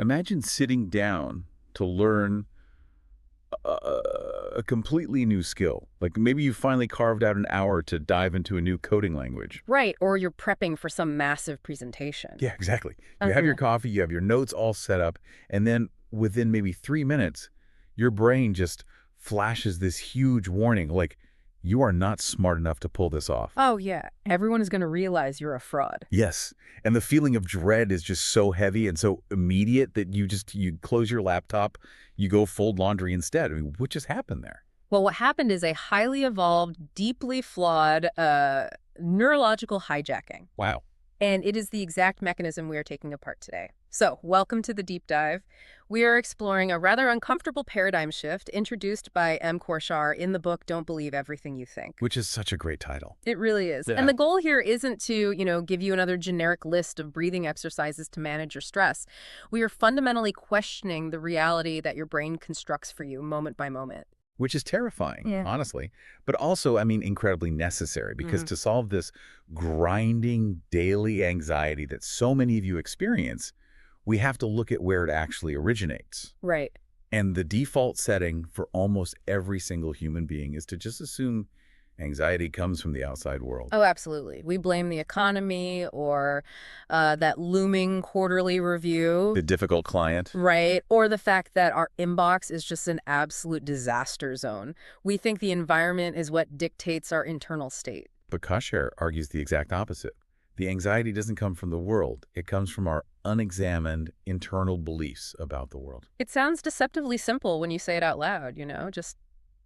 Imagine sitting down to learn a, a completely new skill. Like maybe you finally carved out an hour to dive into a new coding language. Right, or you're prepping for some massive presentation. Yeah, exactly. You have your coffee, you have your notes all set up, and then within maybe 3 minutes, your brain just flashes this huge warning like, you are not smart enough to pull this off. Oh, yeah. Everyone is going to realize you're a fraud. Yes. And the feeling of dread is just so heavy and so immediate that you close your laptop, you go fold laundry instead. I mean, what just happened there? Well, what happened is a highly evolved, deeply flawed neurological hijacking. Wow. And it is the exact mechanism we are taking apart today. So, welcome to the deep dive. We are exploring a rather uncomfortable paradigm shift introduced by Qashaar in the book Don't Believe Everything You Think. Which is such a great title. It really is. Yeah. And the goal here isn't to, give you another generic list of breathing exercises to manage your stress. We are fundamentally questioning the reality that your brain constructs for you moment by moment. Which is terrifying, Yeah. honestly. But also, I mean, incredibly necessary because to solve this grinding daily anxiety that so many of you experience, we have to look at where it actually originates. Right. And the default setting for almost every single human being is to just assume anxiety comes from the outside world. Oh, absolutely. We blame the economy or that looming quarterly review. The difficult client. Right. Or the fact that our inbox is just an absolute disaster zone. We think the environment is what dictates our internal state. But Qashaar argues the exact opposite. The anxiety doesn't come from the world. It comes from our unexamined internal beliefs about the world. It sounds deceptively simple when you say it out loud, just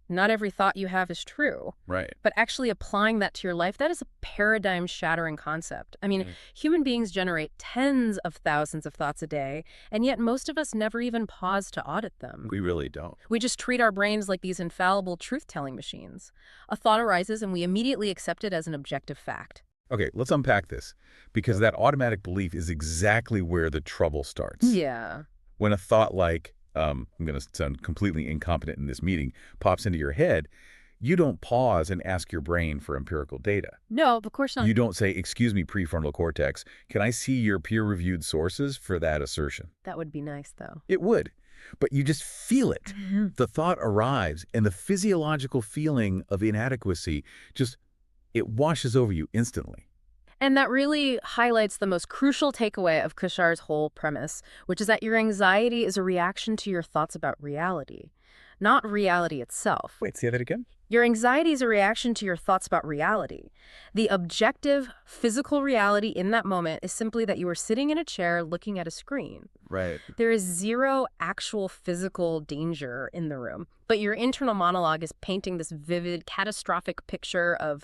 not every thought you have is true. Right. But actually applying that to your life, that is a paradigm-shattering concept. I mean, human beings generate tens of thousands of thoughts a day, and yet most of us never even pause to audit them. We really don't. We just treat our brains like these infallible truth-telling machines. A thought arises, and we immediately accept it as an objective fact. Okay, let's unpack this, because that automatic belief is exactly where the trouble starts. Yeah. When a thought like, I'm going to sound completely incompetent in this meeting, pops into your head, you don't pause and ask your brain for empirical data. No, of course not. You don't say, excuse me, prefrontal cortex, can I see your peer-reviewed sources for that assertion? That would be nice, though. It would, but you just feel it. The thought arrives, and the physiological feeling of inadequacy it washes over you instantly. And that really highlights the most crucial takeaway of Qashaar's whole premise, which is that your anxiety is a reaction to your thoughts about reality, not reality itself. Wait, say that again? Your anxiety is a reaction to your thoughts about reality. The objective, physical reality in that moment is simply that you are sitting in a chair looking at a screen. Right. There is zero actual physical danger in the room, but your internal monologue is painting this vivid, catastrophic picture of,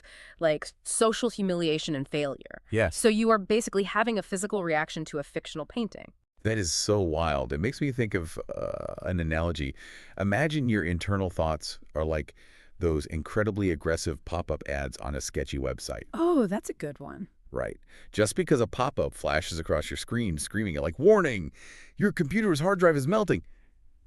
social humiliation and failure. Yes. So you are basically having a physical reaction to a fictional painting. That is so wild. It makes me think of an analogy. Imagine your internal thoughts are like those incredibly aggressive pop-up ads on a sketchy website. Oh, that's a good one. Right. Just because a pop-up flashes across your screen screaming like, warning, your computer's hard drive is melting.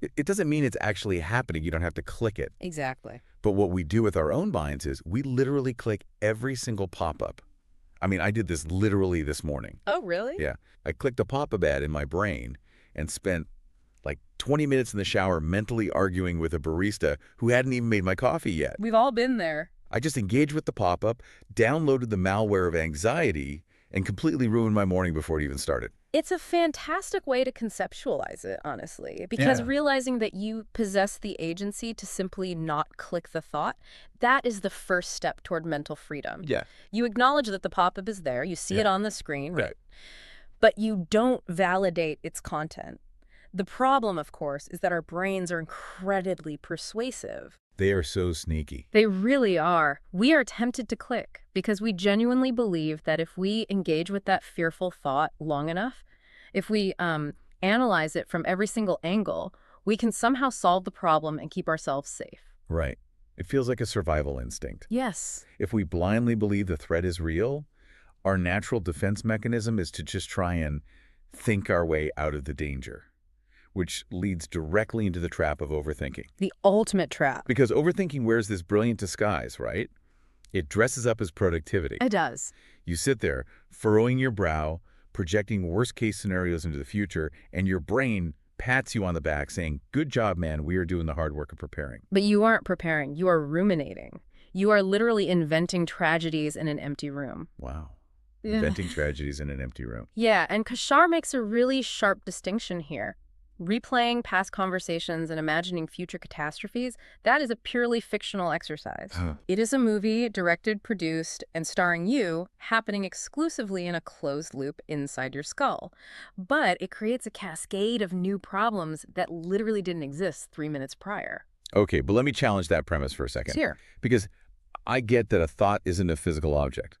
It doesn't mean it's actually happening. You don't have to click it. Exactly. But what we do with our own minds is we literally click every single pop-up. I mean, I did this literally this morning. Oh, really? Yeah. I clicked a pop-up ad in my brain and spent like 20 minutes in the shower mentally arguing with a barista who hadn't even made my coffee yet. We've all been there. I just engaged with the pop-up, downloaded the malware of anxiety, and completely ruined my morning before it even started. It's a fantastic way to conceptualize it, honestly, because realizing that you possess the agency to simply not click the thought, that is the first step toward mental freedom. Yeah. You acknowledge that the pop-up is there, you see it on the screen, Right. But you don't validate its content. The problem, of course, is that our brains are incredibly persuasive. They are so sneaky. They really are. We are tempted to click because we genuinely believe that if we engage with that fearful thought long enough, if we analyze it from every single angle, we can somehow solve the problem and keep ourselves safe. Right. It feels like a survival instinct. Yes. If we blindly believe the threat is real, our natural defense mechanism is to just try and think our way out of the danger, which leads directly into the trap of overthinking. The ultimate trap. Because overthinking wears this brilliant disguise, right? It dresses up as productivity. It does. You sit there, furrowing your brow, projecting worst-case scenarios into the future, and your brain pats you on the back saying, good job, man, we are doing the hard work of preparing. But you aren't preparing. You are ruminating. You are literally inventing tragedies in an empty room. Wow. Yeah. Inventing tragedies in an empty room. Yeah, and Qashaar makes a really sharp distinction here. Replaying past conversations and imagining future catastrophes, that is a purely fictional exercise. Huh. It is a movie directed, produced, and starring you, happening exclusively in a closed loop inside your skull. But it creates a cascade of new problems that literally didn't exist 3 minutes prior. Okay, but let me challenge that premise for a second. Here. Because I get that a thought isn't a physical object,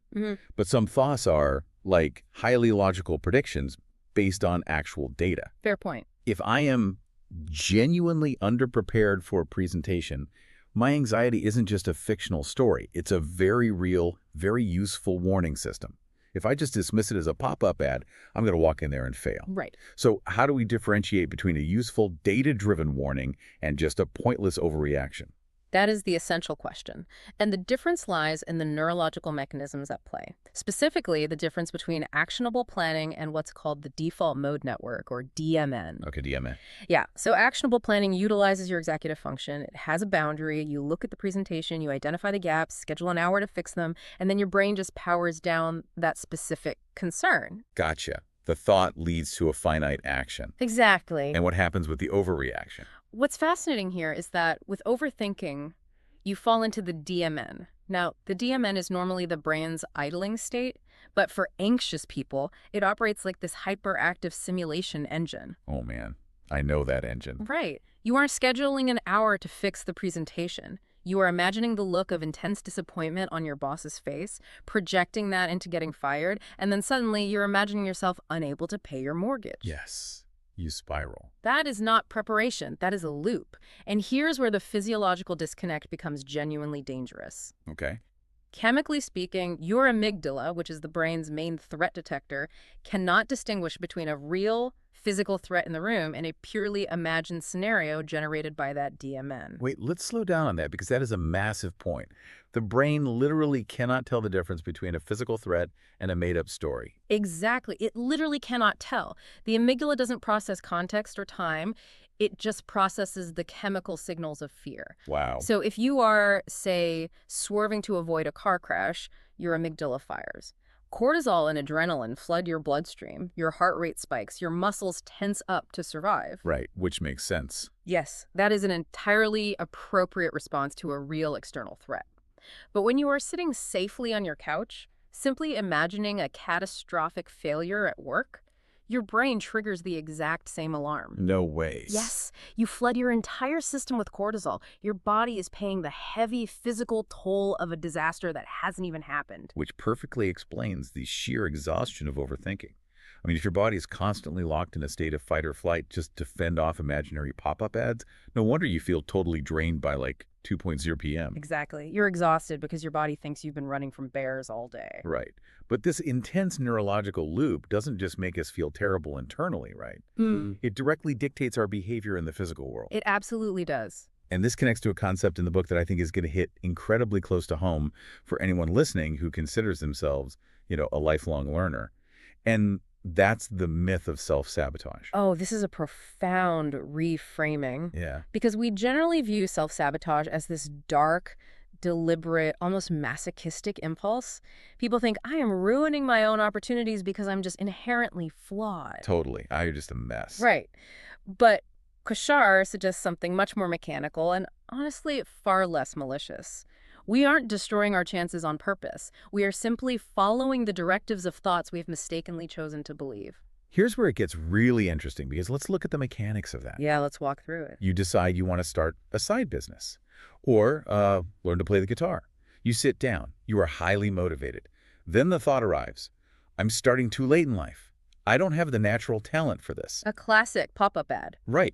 but some thoughts are like highly logical predictions based on actual data. Fair point. If I am genuinely underprepared for a presentation, my anxiety isn't just a fictional story. It's a very real, very useful warning system. If I just dismiss it as a pop-up ad, I'm going to walk in there and fail. Right. So how do we differentiate between a useful, data-driven warning and just a pointless overreaction? That is the essential question. And the difference lies in the neurological mechanisms at play. Specifically, the difference between actionable planning and what's called the default mode network, or DMN. Okay, DMN. Yeah, so actionable planning utilizes your executive function. It has a boundary. You look at the presentation, you identify the gaps, schedule an hour to fix them, and then your brain just powers down that specific concern. Gotcha. The thought leads to a finite action. Exactly. And what happens with the overreaction? What's fascinating here is that with overthinking, you fall into the DMN. Now, the DMN is normally the brain's idling state, but for anxious people, it operates like this hyperactive simulation engine. Oh man, I know that engine. Right. You aren't scheduling an hour to fix the presentation. You are imagining the look of intense disappointment on your boss's face, projecting that into getting fired, and then suddenly you're imagining yourself unable to pay your mortgage. Yes, you spiral. That is not preparation. That is a loop. And here's where the physiological disconnect becomes genuinely dangerous. Okay. Chemically speaking, your amygdala, which is the brain's main threat detector, cannot distinguish between a real physical threat in the room and a purely imagined scenario generated by that DMN. Wait, let's slow down on that because that is a massive point. The brain literally cannot tell the difference between a physical threat and a made-up story. Exactly. It literally cannot tell. The amygdala doesn't process context or time. It just processes the chemical signals of fear. Wow. So if you are, say, swerving to avoid a car crash, your amygdala fires. Cortisol and adrenaline flood your bloodstream. Your heart rate spikes. Your muscles tense up to survive. Right, which makes sense. Yes, that is an entirely appropriate response to a real external threat. But when you are sitting safely on your couch, simply imagining a catastrophic failure at work, your brain triggers the exact same alarm. No ways. Yes, you flood your entire system with cortisol. Your body is paying the heavy physical toll of a disaster that hasn't even happened. Which perfectly explains the sheer exhaustion of overthinking. I mean, if your body is constantly locked in a state of fight or flight just to fend off imaginary pop-up ads, no wonder you feel totally drained by like 2.0 p.m. Exactly. You're exhausted because your body thinks you've been running from bears all day. Right. But this intense neurological loop doesn't just make us feel terrible internally, right? It directly dictates our behavior in the physical world. It absolutely does. And this connects to a concept in the book that I think is going to hit incredibly close to home for anyone listening who considers themselves, a lifelong learner. And that's the myth of self-sabotage. Oh, this is a profound reframing. Yeah. Because we generally view self-sabotage as this dark, deliberate, almost masochistic impulse. People think, I am ruining my own opportunities because I'm just inherently flawed. Totally. You're just a mess. Right. But Qashaar suggests something much more mechanical and honestly far less malicious. We aren't destroying our chances on purpose. We are simply following the directives of thoughts we've mistakenly chosen to believe. Here's where it gets really interesting because let's look at the mechanics of that. Yeah, let's walk through it. You decide you want to start a side business or learn to play the guitar. You sit down. You are highly motivated. Then the thought arrives. I'm starting too late in life. I don't have the natural talent for this. A classic pop-up ad. Right.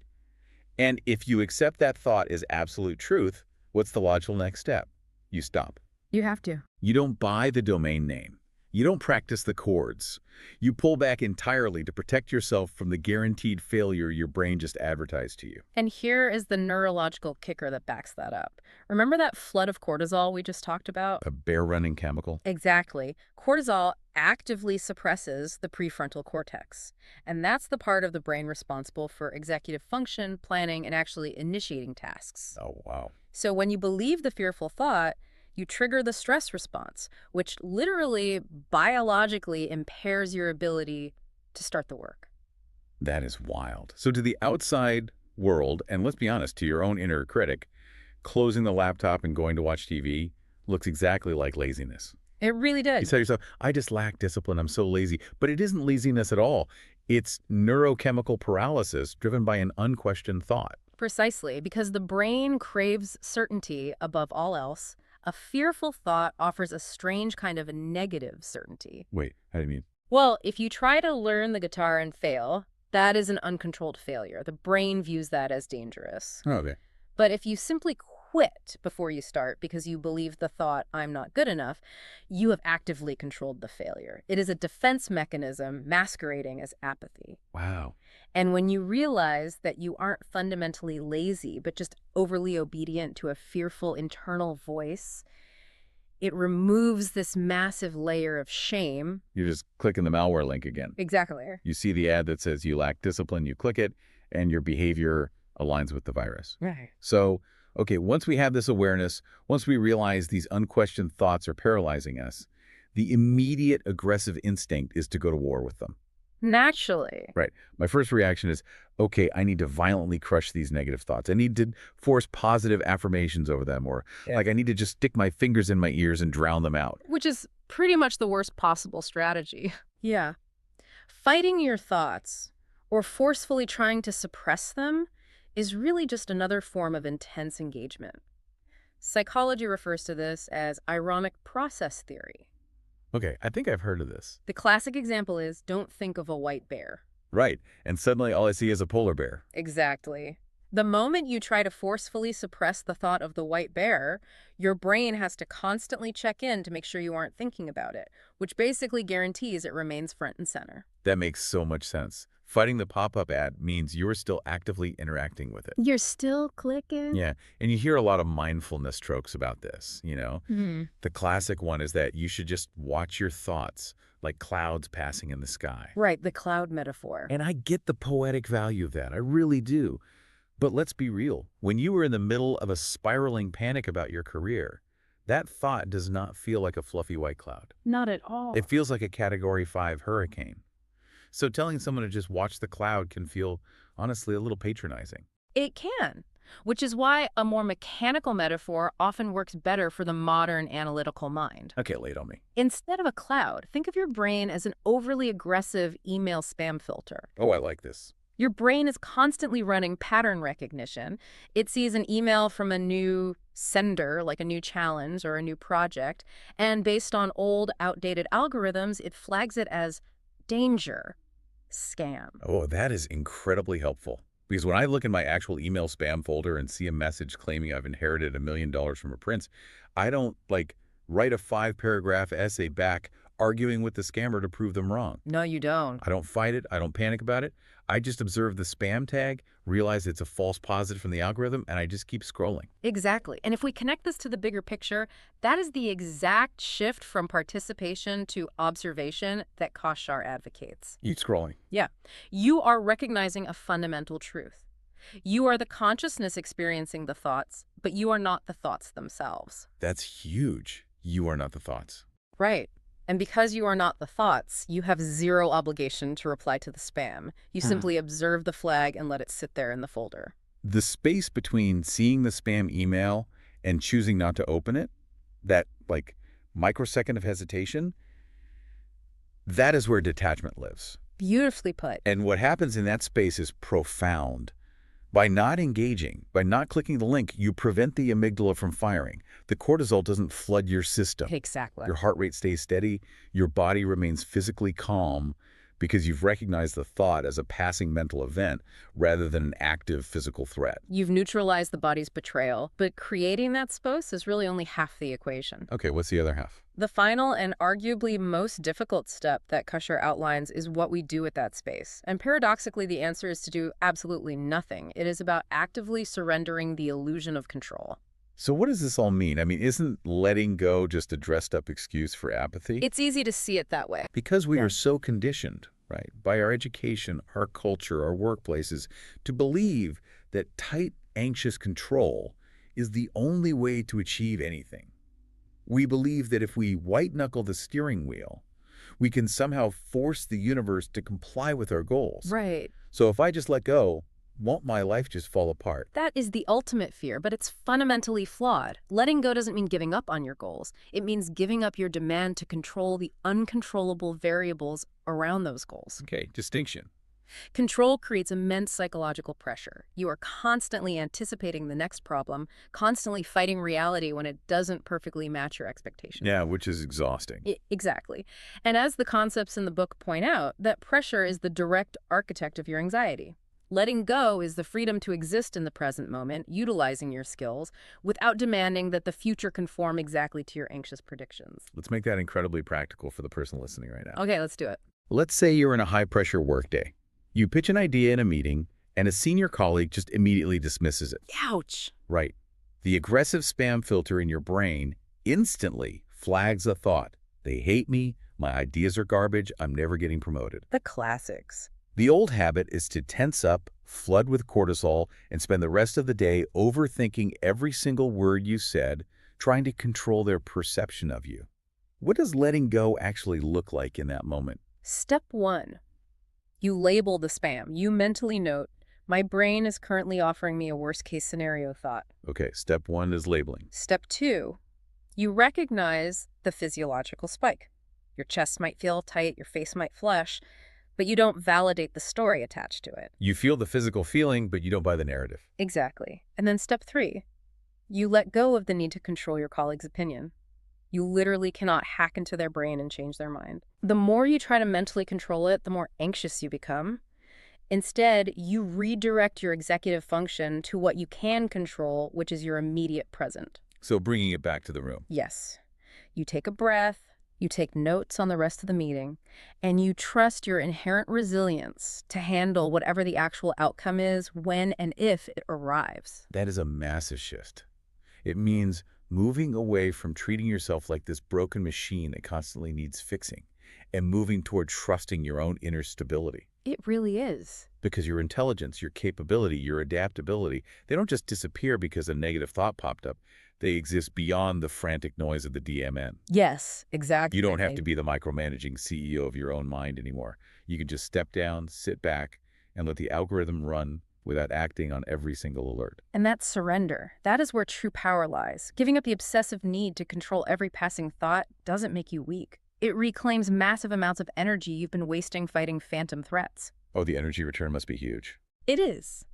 And if you accept that thought as absolute truth, what's the logical next step? You stop. You have to. You don't buy the domain name. You don't practice the chords. You pull back entirely to protect yourself from the guaranteed failure your brain just advertised to you. And here is the neurological kicker that backs that up. Remember that flood of cortisol we just talked about? A bear-running chemical? Exactly. Cortisol actively suppresses the prefrontal cortex. And that's the part of the brain responsible for executive function, planning, and actually initiating tasks. Oh, wow. So when you believe the fearful thought, you trigger the stress response, which literally biologically impairs your ability to start the work. That is wild. So to the outside world, and let's be honest, to your own inner critic, closing the laptop and going to watch TV looks exactly like laziness. It really You did. tell yourself, I just lack discipline, I'm so lazy. But it isn't laziness at all. It's neurochemical paralysis driven by an unquestioned thought. Precisely, because the brain craves certainty above all else. A fearful thought offers a strange kind of a negative certainty. Wait, how do you mean? Well, if you try to learn the guitar and fail, that is an uncontrolled failure. The brain views that as dangerous. Oh, okay. But if you simply quit before you start because you believe the thought, I'm not good enough, you have actively controlled the failure. It is a defense mechanism masquerading as apathy. Wow. And when you realize that you aren't fundamentally lazy, but just overly obedient to a fearful internal voice, it removes this massive layer of shame. You're just clicking the malware link again. Exactly. You see the ad that says you lack discipline, you click it, and your behavior aligns with the virus. Right. So, okay, once we have this awareness, once we realize these unquestioned thoughts are paralyzing us, the immediate aggressive instinct is to go to war with them. Naturally. Right. My first reaction is, okay, I need to violently crush these negative thoughts. I need to force positive affirmations over them, or like I need to just stick my fingers in my ears and drown them out. Which is pretty much the worst possible strategy. Yeah. Fighting your thoughts or forcefully trying to suppress them is really just another form of intense engagement. Psychology refers to this as ironic process theory. Okay, I think I've heard of this. The classic example is don't think of a white bear. Right. And suddenly all I see is a polar bear. Exactly. The moment you try to forcefully suppress the thought of the white bear, your brain has to constantly check in to make sure you aren't thinking about it, which basically guarantees it remains front and center. That makes so much sense. Fighting the pop-up ad means you're still actively interacting with it. You're still clicking? Yeah, and you hear a lot of mindfulness strokes about this, you know? The classic one is that you should just watch your thoughts like clouds passing in the sky. Right, the cloud metaphor. And I get the poetic value of that. I really do. But let's be real. When you are in the middle of a spiraling panic about your career, that thought does not feel like a fluffy white cloud. Not at all. It feels like a Category 5 hurricane. So telling someone to just watch the cloud can feel, honestly, a little patronizing. It can, which is why a more mechanical metaphor often works better for the modern analytical mind. Okay, lay it on me. Instead of a cloud, think of your brain as an overly aggressive email spam filter. Oh, I like this. Your brain is constantly running pattern recognition. It sees an email from a new sender, like a new challenge or a new project, and based on old, outdated algorithms, it flags it as danger, scam. Oh, that is incredibly helpful. Because when I look in my actual email spam folder and see a message claiming I've inherited $1 million from a prince, I don't, write a 5-paragraph essay back arguing with the scammer to prove them wrong. No, you don't. I don't fight it. I don't panic about it. I just observe the spam tag, realize it's a false positive from the algorithm, and I just keep scrolling. Exactly. And if we connect this to the bigger picture, that is the exact shift from participation to observation that Qashaar advocates. Keep scrolling. Yeah. You are recognizing a fundamental truth. You are the consciousness experiencing the thoughts, but you are not the thoughts themselves. That's huge. You are not the thoughts. Right. And because you are not the thoughts, you have zero obligation to reply to the spam. You simply observe the flag and let it sit there in the folder. The space between seeing the spam email and choosing not to open it, that, microsecond of hesitation, that is where detachment lives. Beautifully put. And what happens in that space is profound. By not engaging, by not clicking the link, you prevent the amygdala from firing. The cortisol doesn't flood your system. Exactly. Your heart rate stays steady. Your body remains physically calm. because you've recognized the thought as a passing mental event rather than an active physical threat. You've neutralized the body's betrayal, but creating that space is really only half the equation. Okay, what's the other half? The final and arguably most difficult step that Qashaar outlines is what we do with that space. And paradoxically, the answer is to do absolutely nothing. It is about actively surrendering the illusion of control. So what does this all mean? I mean, isn't letting go just a dressed-up excuse for apathy? It's easy to see it that way. Because we are so conditioned, right, by our education, our culture, our workplaces, to believe that tight, anxious control is the only way to achieve anything. We believe that if we white-knuckle the steering wheel, we can somehow force the universe to comply with our goals. Right. So if I just let go, won't my life just fall apart? That is the ultimate fear, but it's fundamentally flawed. Letting go doesn't mean giving up on your goals. It means giving up your demand to control the uncontrollable variables around those goals. Okay, distinction. Control creates immense psychological pressure. You are constantly anticipating the next problem, constantly fighting reality when it doesn't perfectly match your expectations. Yeah, which is exhausting. Exactly. And as the concepts in the book point out, that pressure is the direct architect of your anxiety. Letting go is the freedom to exist in the present moment, utilizing your skills, without demanding that the future conform exactly to your anxious predictions. Let's make that incredibly practical for the person listening right now. Okay, let's do it. Let's say you're in a high-pressure workday. You pitch an idea in a meeting, and a senior colleague just immediately dismisses it. Ouch. Right. The aggressive spam filter in your brain instantly flags a thought. They hate me, my ideas are garbage, I'm never getting promoted. The classics. The old habit is to tense up, flood with cortisol, and spend the rest of the day overthinking every single word you said, trying to control their perception of you. What does letting go actually look like in that moment? Step 1. You label the spam. You mentally note, my brain is currently offering me a worst-case scenario thought. Okay, step 1 is labeling. Step 2. You recognize the physiological spike. Your chest might feel tight, your face might flush, but you don't validate the story attached to it. You feel the physical feeling, but you don't buy the narrative. Exactly. And then step 3. You let go of the need to control your colleague's opinion. You literally cannot hack into their brain and change their mind. The more you try to mentally control it, the more anxious you become. Instead, you redirect your executive function to what you can control, which is your immediate present. So bringing it back to the room. Yes. You take a breath, you take notes on the rest of the meeting, and you trust your inherent resilience to handle whatever the actual outcome is when and if it arrives. That is a massive shift. It means moving away from treating yourself like this broken machine that constantly needs fixing and moving toward trusting your own inner stability. It really is. Because your intelligence, your capability, your adaptability, they don't just disappear because a negative thought popped up. They exist beyond the frantic noise of the DMN. Yes, exactly. You don't have to be the micromanaging CEO of your own mind anymore. You can just step down, sit back, and let the algorithm run without acting on every single alert. And that's surrender. That is where true power lies. Giving up the obsessive need to control every passing thought doesn't make you weak. It reclaims massive amounts of energy you've been wasting fighting phantom threats. Oh, the energy return must be huge. It is.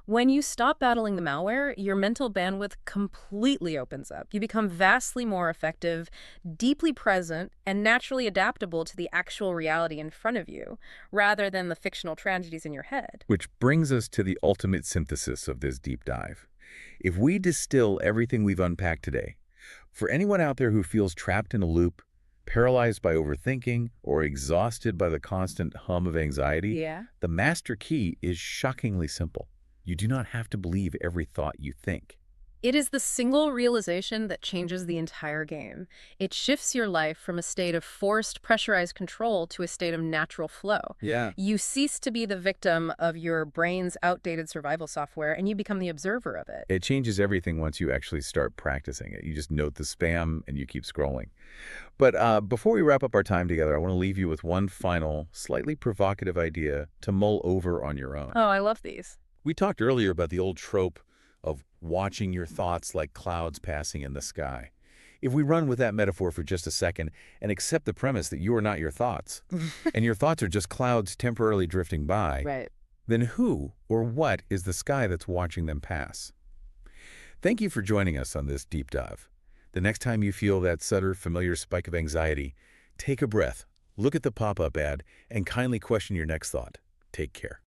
When you stop battling the malware, your mental bandwidth completely opens up. You become vastly more effective, deeply present, and naturally adaptable to the actual reality in front of you, rather than the fictional tragedies in your head. Which brings us to the ultimate synthesis of this deep dive. If we distill everything we've unpacked today, for anyone out there who feels trapped in a loop, paralyzed by overthinking, or exhausted by the constant hum of anxiety, the master key is shockingly simple. You do not have to believe every thought you think. It is the single realization that changes the entire game. It shifts your life from a state of forced, pressurized control to a state of natural flow. You cease to be the victim of your brain's outdated survival software, and you become the observer of it. It changes everything once you actually start practicing it. You just note the spam and you keep scrolling. But before we wrap up our time together, I want to leave you with one final, slightly provocative idea to mull over on your own. Oh, I love these. We talked earlier about the old trope of watching your thoughts like clouds passing in the sky. If we run with that metaphor for just a second and accept the premise that you are not your thoughts, and your thoughts are just clouds temporarily drifting by, then who or what is the sky that's watching them pass? Thank you for joining us on this deep dive. The next time you feel that subtle, familiar spike of anxiety, take a breath, look at the pop-up ad, and kindly question your next thought. Take care.